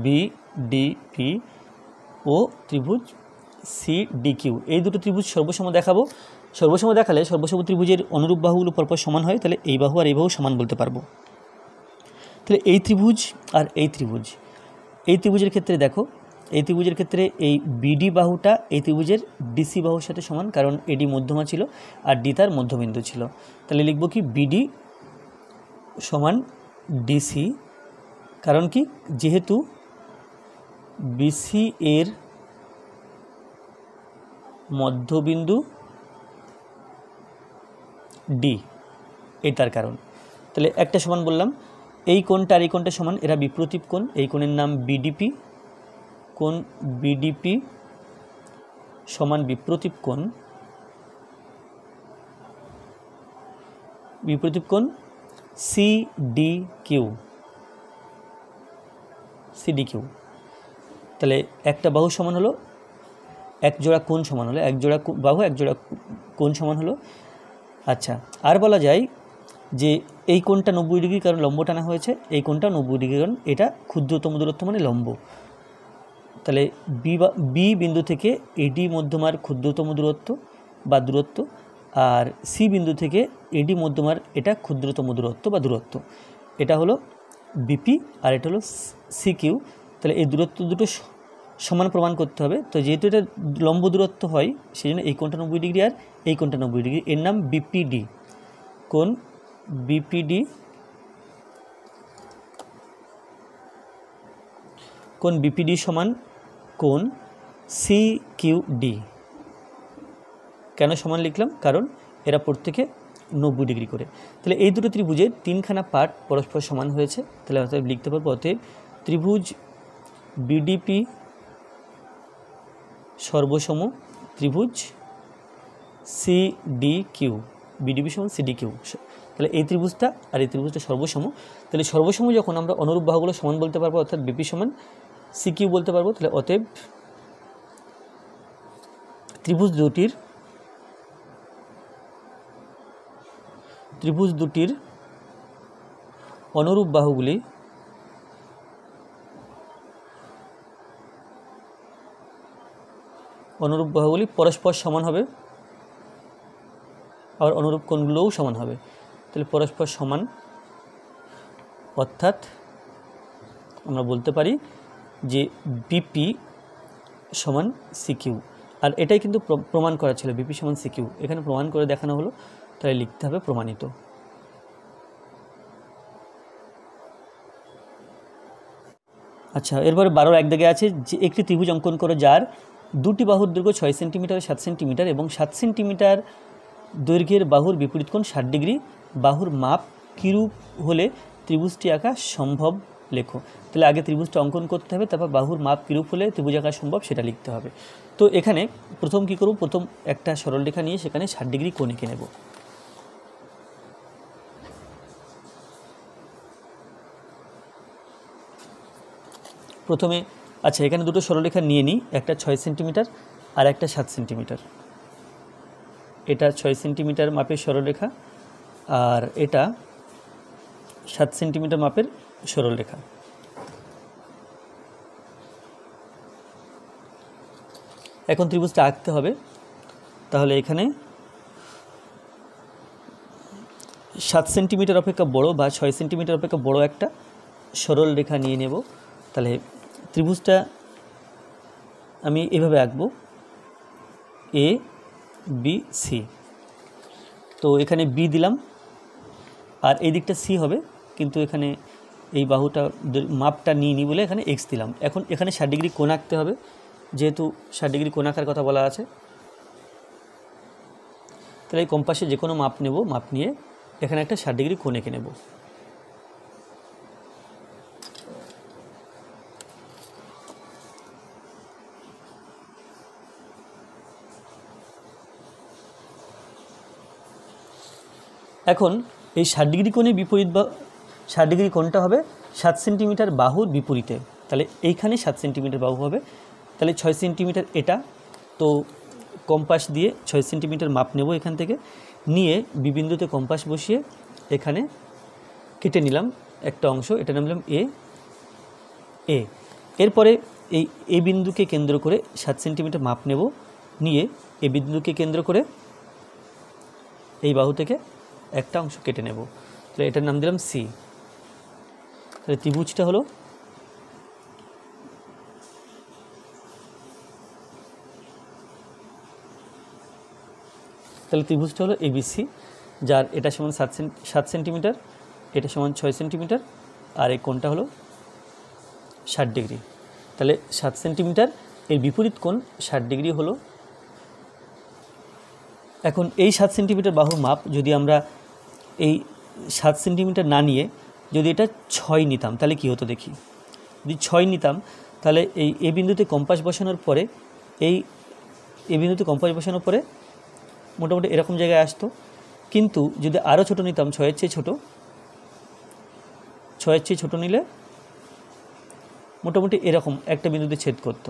S1: বিডিপি ও ত্রিভুজ সিডিকিউ, এই দুটো ত্রিভুজ সর্বসম দেখাবো। সর্বসম দেখালে সর্বসম ত্রিভুজের অনুরূপ বাহুগুলো পরপর সমান হয়, তাহলে এই বাহু আর এই বাহু সমান বলতে পারবো। তাহলে এই ত্রিভুজ আর এই ত্রিভুজ, এই ত্রিভুজের ক্ষেত্রে দেখো, এই ত্রিভুজের ক্ষেত্রে এই বিডি বাহুটা এই ত্রিভুজের ডিসি বাহুর সাথে সমান, কারণ এডি মধ্যমা ছিল আর ডি তার মধ্যবিন্দু ছিল। তাহলে লিখব কি বিডি সমান ডিসি, কারণ কি যেহেতু বিসি এর মধ্যবিন্দু ডি, এটার কারণ। তাহলে একটা সমান বললাম, এই কোণটা আর এই কোণটা সমান, এরা বিপ্রতীপ কোণ। এই কোণের নাম বিডিপি, কোণ বিডিপি সমান বিপ্রতীপ কোণ, বিপ্রতীপ কোণ সিডিকিউ, সিডিকিউ। তাহলে একটা বাহু সমান হলো এক জোড়া কোণ সমান হলো, এক জোড়া বাহু এক জোড়া কোণ সমান হলো। আচ্ছা, আর বলা যায় যে এই কোণটা 90 ডিগ্রি কারণ লম্ব টানা হয়েছে, এই কোণটা 90 ডিগ্রি কারণ এটা ক্ষুদ্রতম দূরত্ব মানে লম্ব। তাহলে বি বিন্দু থেকে এডি মধ্যমার ক্ষুদ্রতম দূরত্ব বা দূরত্ব, আর সি বিন্দু থেকে এডি মধ্যমার এটা ক্ষুদ্রতম দূরত্ব বা দূরত্ব, এটা হলো বিপি আর এটা হলো সিকিউ। তাহলে এই দূরত্ব দুটো সমান প্রমাণ করতে হবে। তো যেহেতু এটা লম্ব দূরত্ব হয়, সেই জন্য এই কোণটা 90 ডিগ্রি আর এই কোণটা 90 ডিগ্রি, এর নাম বিপিডি, কোণ বিপিডি, কোণ বিপিডি সমান কোণ সিকিউডি। কেন সমান লিখলাম? কারণ এরা প্রত্যেকে 90 ডিগ্রি করে। তাহলে এই দুটো ত্রিভুজের তিনখানা পার্ট পরস্পর সমান হয়েছে। তাহলে অতএব লিখতে পারবো, অতএব ত্রিভুজ বিডিপি সর্বসম ত্রিভুজ সিডিকিউ, বিডিপি সমান সিডিকিউ। তাহলে এই ত্রিভুজটা আর এই ত্রিভুজটা সর্বসম। তাহলে সর্বসম যখন আমরা অনুরূপ বাহুগুলো সমান বলতে পারবো, অর্থাৎ বিপি সমান সিকিউ বলতে পারবো। তাহলে অতএব ত্রিভুজ দুটির অনুরূপ বাহুগুলি পরস্পর সমান হবে, আর অনুরূপ কোণগুলোও সমান হবে। তাহলে পরস্পর সমান, অর্থাৎ আমরা বলতে পারি যে বিপি সমান সিকিউ। আর এটাই কিন্তু প্রমাণ করা ছিল, বিপি সমান সিকিউ, এখানে প্রমাণ করে দেখানো হলো। তাহলে লিখতে হবে প্রমাণিত। আচ্ছা, এরপরে 12 এক দাগে আছে যে একটি ত্রিভুজ অঙ্কন করো যার দুটি বাহুর দৈর্ঘ্য 6 সেন্টিমিটার 7 সেন্টিমিটার এবং 7 সেন্টিমিটার দৈর্ঘ্যের বাহুর বিপরীত কোণ 60 ডিগ্রি, বাহুর মাপ কিরূপ হলে ত্রিভুজটি আঁকা সম্ভব লেখো। তাহলে আগে ত্রিভুজটা অঙ্কন করতে হবে, তারপর বাহুর মাপ কিরূপ হলে ত্রিভুজ আঁকা সম্ভব সেটা লিখতে হবে। তো এখানে প্রথম কী করব, প্রথম একটা সরলরেখা নিয়ে সেখানে 60 ডিগ্রি কোণ এঁকে নেব। প্রথমে আচ্ছা এখানে দুটো সরলরেখা নিয়ে নিই, একটা 6 সেন্টিমিটার আর একটা 7 সেন্টিমিটার। এটা 6 সেন্টিমিটার মাপের সরলরেখা আর এটা 7 সেন্টিমিটার মাপের সরলরেখা। এখন ত্রিভুজটা আঁকতে হবে। তাহলে এখানে 7 সেন্টিমিটার অপেক্ষা বড় বা 6 সেন্টিমিটার অপেক্ষা বড় একটা সরল রেখা নিয়ে নেব। তাহলে ত্রিভুজটা আমি এভাবে আঁকবো, এ বি সি। তো এখানে বি দিলাম আর এই দিকটা সি হবে, কিন্তু এখানে এই বাহুটা মাপটা নিয়ে নিই বলে এখানে এক্স দিলাম। এখন এখানে 60 ডিগ্রি কোণ আঁকতে হবে, যেহেতু 60 ডিগ্রি কোণ আঁকার কথা বলা আছে। তাহলে এই কম্পাসে যে কোনো মাপ নেব, মাপ নিয়ে এখানে একটা 60 ডিগ্রি কোণ এঁকে নেব। এখন এই 60 ডিগ্রি কোণের বিপরীত বা 60 ডিগ্রি কোণটা হবে 7 সেন্টিমিটার বাহুর বিপরীতে। তাহলে এইখানে 7 সেন্টিমিটার বাহু হবে। তাহলে 6 সেন্টিমিটার এটা, তো কম্পাস দিয়ে 6 সেন্টিমিটার মাপ নেব এখান থেকে, নিয়ে বিবিন্দুতে কম্পাস বসিয়ে এখানে কেটে নিলাম একটা অংশ, এটা নামলাম এ। এরপরে এই এ বিন্দুকে কেন্দ্র করে 7 সেন্টিমিটার মাপ নেব, নিয়ে এ বিন্দুকে কেন্দ্র করে এই বাহু থেকে একটা অংশ কেটে নেব। তাহলে এটার নাম দিলাম সি। তাহলে ত্রিভুজটা হলো এবিসি, যার এটা সমান 7 সেন্টিমিটার, এটা সমান 6 সেন্টিমিটার আর এই কোণটা হলো 60 ডিগ্রি। তাহলে 7 সেন্টিমিটার এর বিপরীত কোণ 60 ডিগ্রি হলো। এখন এই 7 সেন্টিমিটার বাহুর মাপ যদি আমরা এই 7 সেন্টিমিটার না নিয়ে যদি এটা 6 নিতাম তাহলে কী হতো দেখি। যদি 6 নিতাম তাহলে এই এ বিন্দুতে কম্পাস বসানোর পরে মোটামুটি এরকম জায়গায় আসতো। কিন্তু যদি আরও ছোটো নিতাম, 6-এর চেয়ে ছোটো নিলে মোটামুটি এরকম একটা বিন্দুতে ছেদ করত।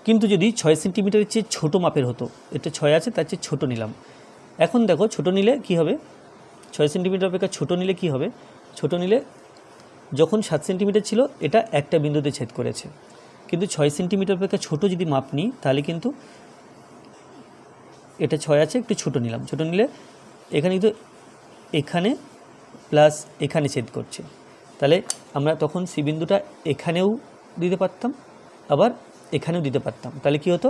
S1: কিন্তু যদি 6 সেন্টিমিটারের চেয়ে ছোটো মাপের হতো, এটা 6 আছে তার চেয়ে ছোটো নিলাম। এখন দেখো ছোটো নিলে কি হবে, 6 সেন্টিমিটার অপেক্ষা ছোটো নিলে কি হবে, ছোটো নিলে যখন 7 সেন্টিমিটার ছিল এটা একটা বিন্দুতে ছেদ করেছে, কিন্তু 6 সেন্টিমিটার অপেক্ষা ছোটো যদি মাপ নিই তাহলে কিন্তু এটা 6 আছে, একটু ছোটো নিলাম, ছোটো নিলে এখানে কিন্তু এখানে প্লাস এখানে ছেদ করছে। তাহলে আমরা তখন সি বিন্দুটা এখানেও দিতে পারতাম, আবার এখানেও দিতে পারতাম। তাহলে কি হতো,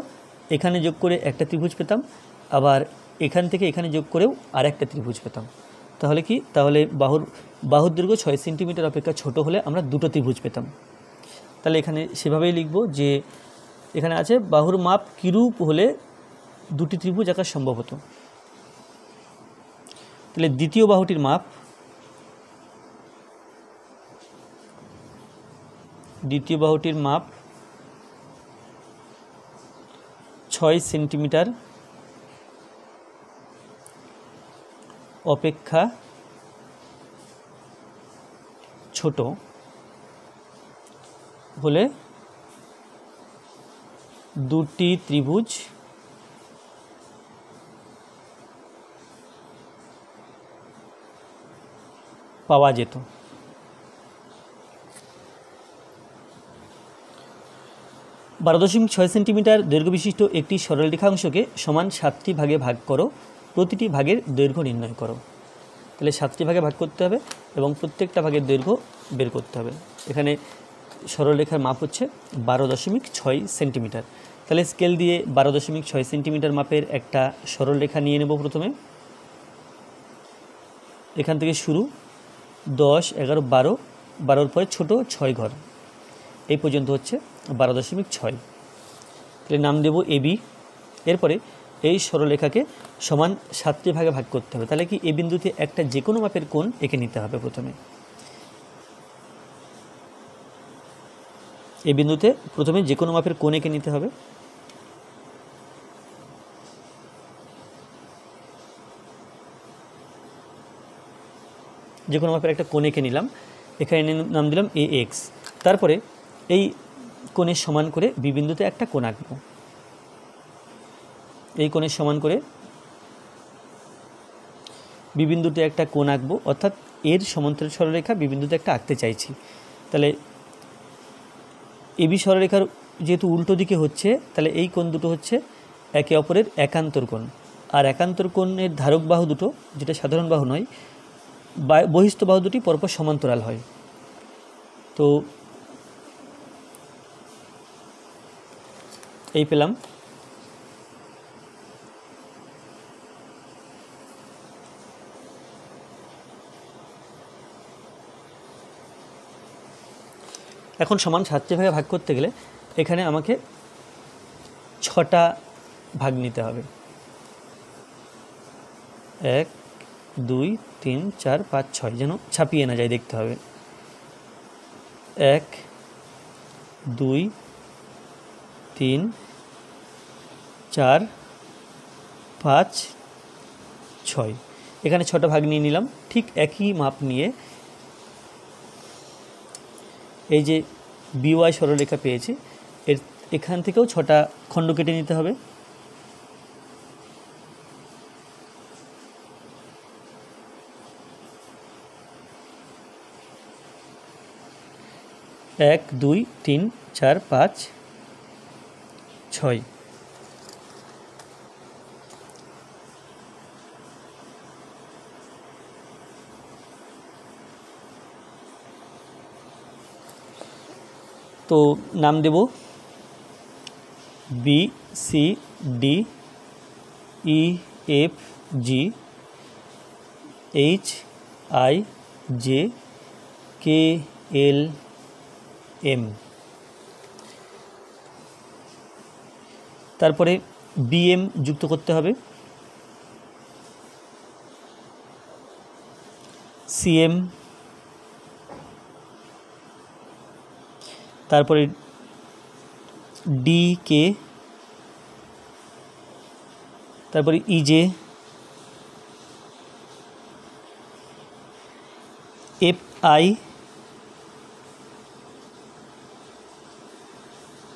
S1: এখানে যোগ করে একটা ত্রিভুজ পেতাম, আবার এখান থেকে এখানে যোগ করেও আর একটা ত্রিভুজ পেতাম। তাহলে কি, তাহলে বাহুর দৈর্ঘ্য 6 সেন্টিমিটার অপেক্ষা ছোট হলে আমরা দুটো ত্রিভুজ পেতাম। তাহলে এখানে সেভাবেই লিখব যে এখানে আছে বাহুর মাপ কিরূপ হলে দুটি ত্রিভুজ আঁকা সম্ভব হতো। তাহলে দ্বিতীয় বাহুটির মাপ, মাপ 6 সেন্টিমিটার অপেক্ষা ছোট হলে দুটি ত্রিভুজ পাওয়া যেত। 12.6 সেন্টিমিটার দৈর্ঘ্য বিশিষ্ট একটি সরলরেখাংশকে সমান 7টি ভাগে ভাগ করো, প্রতিটি ভাগের দৈর্ঘ্য নির্ণয় করো। তাহলে 7টি ভাগে ভাগ করতে হবে এবং প্রত্যেকটা ভাগের দৈর্ঘ্য বের করতে হবে। এখানে সরলরেখার মাপ হচ্ছে 12.6 সেন্টিমিটার। তাহলে স্কেল দিয়ে 12.6 সেন্টিমিটার মাপের একটা সরলরেখা নিয়ে নেব। প্রথমে এখান থেকে শুরু 10, 11, 12, 12 পরে ছোট 6 ঘর, এই পর্যন্ত হচ্ছে 12.6। তাহলে নাম দেব এবি। এরপরে এই সরলরেখাকে সমান 7টি ভাগে ভাগ করতে হবে। তাহলে কি এই বিন্দুতে একটা যে কোনো মাপের কোণ এঁকে নিতে হবে। প্রথমে এই বিন্দুতে যে কোনো মাপের কোণ এঁকে নিতে হবে। যে কোনো মাপের একটা কোণ এঁকে নিলাম, এখানে নাম দিলাম এ এক্স। তারপরে এই কোণের সমান করে বি বিন্দুতে একটা কোণ আঁকবো। এই কোণের সমান করে বি বিন্দুতে একটা কোণ আঁকবো, অর্থাৎ এর সমান্তরাল সরলরেখা বি বিন্দুতে একটা আঁকতে চাইছি। তাহলে এবি সরলরেখার যেহেতু উল্টো দিকে হচ্ছে, তাহলে এই কোণ দুটো হচ্ছে একে অপরের একান্তর কোণ। আর একান্তর কোণের ধারক বাহু দুটো, যেটা সাধারণ বাহু নয়, বহিস্থ বাহু দুটি পরপর সমান্তরাল হয়। তো এই পেলাম। এখন সমান 7টি ভাগে ভাগ করতে গেলে এখানে আমাকে 6টা ভাগ নিতে হবে। 1 2 3 4 5 6, যেন ছাপিয়ে না যায়, দেখতে হবে। 1 2 3 4 5 6, এখানে 6টা ভাগ নিয়ে নিলাম। ঠিক একই মাপ নিয়ে এই যে বিওয়াই সরলরেখা পেয়েছি, এখান থেকেও 6টা খণ্ড কেটে নিতে হবে। এক 2 3 4 5 6। তো নাম দেব B C D E F G H I J K L M. তারপরে বিএম যুক্ত করতে হবে, সিএম, তারপরে ডি কে, তারপরে ইজে, এফ আই,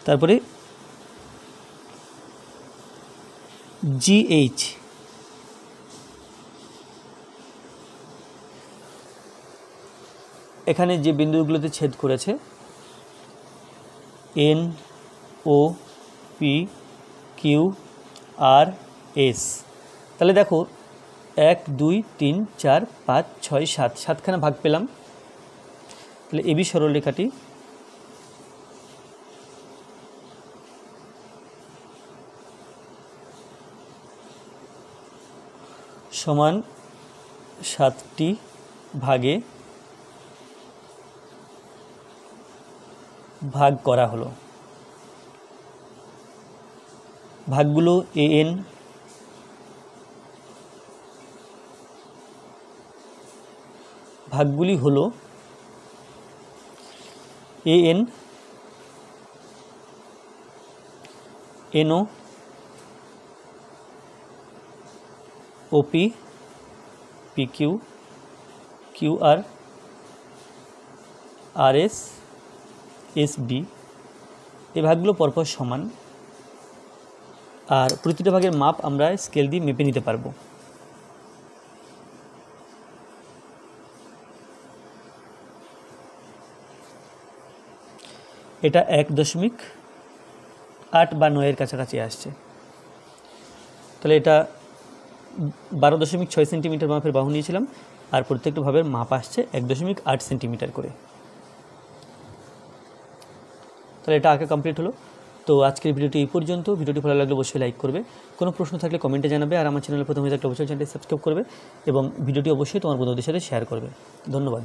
S1: তারপরে জিএইচ। এখানে যে বিন্দুগুলোতে ছেদ করেছে N O P Q R S. তাহলে দেখো 1 2 3 4 5 6 7, 7খানা ভাগ পেলাম। তাহলে এবি সরলরেখাটি সমান 7টি ভাগে ভাগ করা হলো। ভাগগুলো এএন, ভাগগুলি হলো AN, NO, OP, PQ, QR, RS, SB. এই ভাগগুলো পরপর সমান, আর প্রতিটা ভাগের মাপ আমরা স্কেল দিয়ে মেপে নিতে পারবো। এটা 1.8 বা 9-এর কাছাকাছি আসছে। তাহলে এটা 12.6 সেন্টিমিটার মাপের বাহু নিয়েছিলাম, আর প্রত্যেকটা ভাবের মাপ আসছে 1.8 সেন্টিমিটার করে। তাহলে এটা আঁকা কমপ্লিট হলো। তো আজকের ভিডিওটি এই পর্যন্ত। ভিডিওটি ভালো লাগলে অবশ্যই লাইক করবে, কোনো প্রশ্ন থাকলে কমেন্টে জানাবে, আর আমার চ্যানেলে প্রথমে থাকলে অবশ্যই চ্যানেলটি সাবস্ক্রাইব করবে এবং ভিডিওটি অবশ্যই তোমার বন্ধুদের সাথে শেয়ার করবে। ধন্যবাদ।